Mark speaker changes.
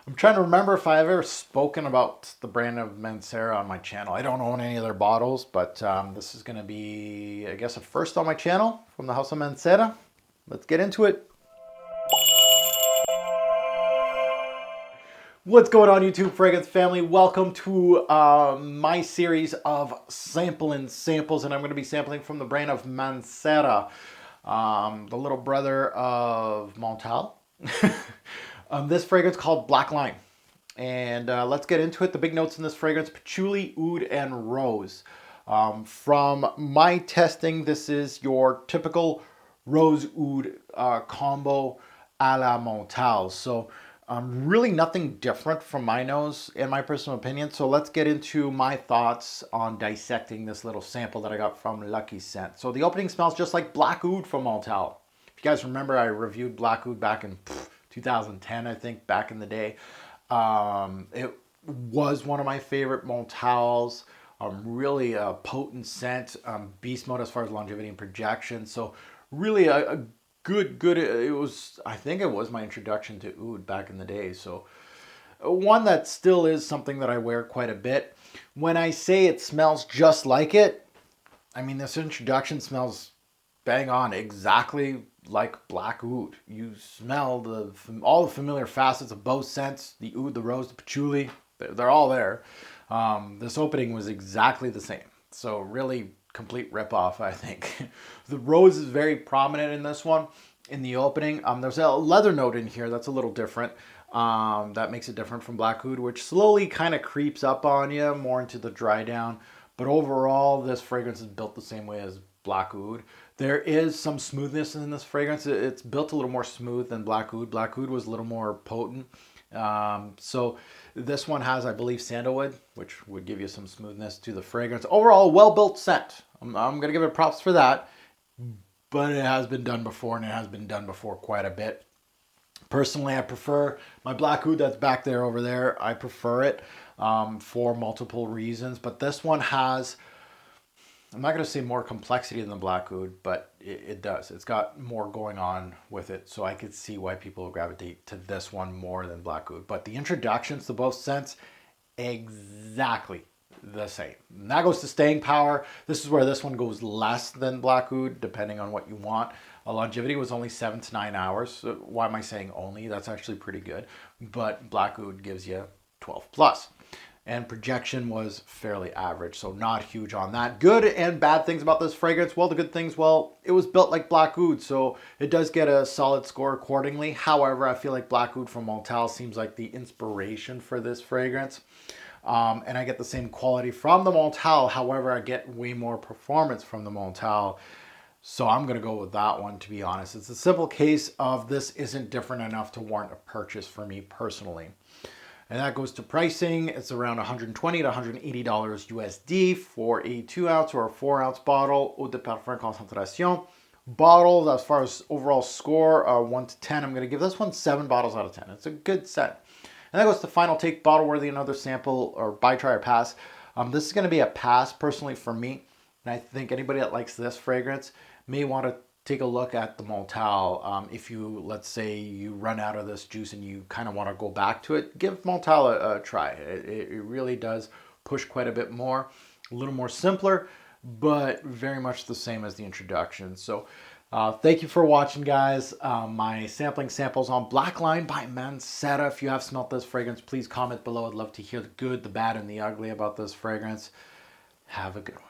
Speaker 1: I'm trying to remember if I've ever spoken about the brand of Mancera on my channel. I don't own any of their bottles, but this is going to be, I guess, a first on my channel from the House of Mancera. Let's get into it. What's going on, YouTube Fragrance family? Welcome to my series of Samplin samples, and I'm going to be sampling from the brand of Mancera, the little brother of Montale. This fragrance called Black Lime. And let's get into it. The big notes in this fragrance: patchouli, oud, and rose. From my testing, this is your typical rose oud combo a la Montale. So really nothing different from my nose in my personal opinion. So let's get into my thoughts on dissecting this little sample that I got from Lucky Scent. So the opening smells just like Black Oud from Montale. If you guys remember, I reviewed Black Oud back in 2010, I think, back in the day. It was one of my favorite Montales. Really a potent scent, beast mode as far as longevity and projection. So really a good, it was, I think it was my introduction to oud back in the day. So one that still is something that I wear quite a bit. When I say it smells just like it, I mean, this introduction smells bang on, exactly like Black Oud. You smell all the familiar facets of both scents, the oud, the rose, the patchouli, they're all there. This opening was exactly the same. So really complete ripoff, I think. The rose is very prominent in this one, in the opening. There's a leather note in here that's a little different. That makes it different from Black Oud, which slowly kind of creeps up on you more into the dry down. But overall, this fragrance is built the same way as Black Oud. There is some smoothness in this fragrance. It's built a little more smooth than Black Oud. Black Oud was a little more potent. So this one has, I believe, sandalwood, which would give you some smoothness to the fragrance. Overall, well-built scent. I'm going to give it props for that. But it has been done before, and it has been done before quite a bit. Personally, I prefer my Black Oud that's back there over there. I prefer it for multiple reasons. But this one has, I'm not going to say more complexity than the Black Oud, but it does. It's got more going on with it. So I could see why people gravitate to this one more than Black Oud. But the introductions to both scents, exactly the same. And that goes to staying power. This is where this one goes less than Black Oud, depending on what you want. Longevity was only 7 to 9 hours. So why am I saying only? That's actually pretty good. But Black Oud gives you 12 plus. And projection was fairly average, so not huge on that. Good and bad things about this fragrance. Well, the good things, well, it was built like Black Oud, so it does get a solid score accordingly. However, I feel like Black Oud from Montale seems like the inspiration for this fragrance. And I get the same quality from the Montale. However, I get way more performance from the Montale. So I'm going to go with that one, to be honest. It's a simple case of this isn't different enough to warrant a purchase for me personally. And that goes to pricing. It's around $120 to $180 USD for a 2-ounce or a 4-ounce bottle. Eau de Parfum Concentration. Bottles, as far as overall score, 1 to 10. I'm going to give this one 7 bottles out of 10. It's a good set. And that goes to final take, bottle worthy, another sample, or buy, try, or pass. This is going to be a pass personally for me. And I think anybody that likes this fragrance may want to take a look at the Montale. If you, let's say, you run out of this juice and you kind of want to go back to it, give Montale a try. It really does push quite a bit more, a little more simpler, but very much the same as the introduction. So thank you for watching, guys. My sampling samples on Black Lime by Mancera. If you have smelt this fragrance, please comment below. I'd love to hear the good, the bad, and the ugly about this fragrance. Have a good one.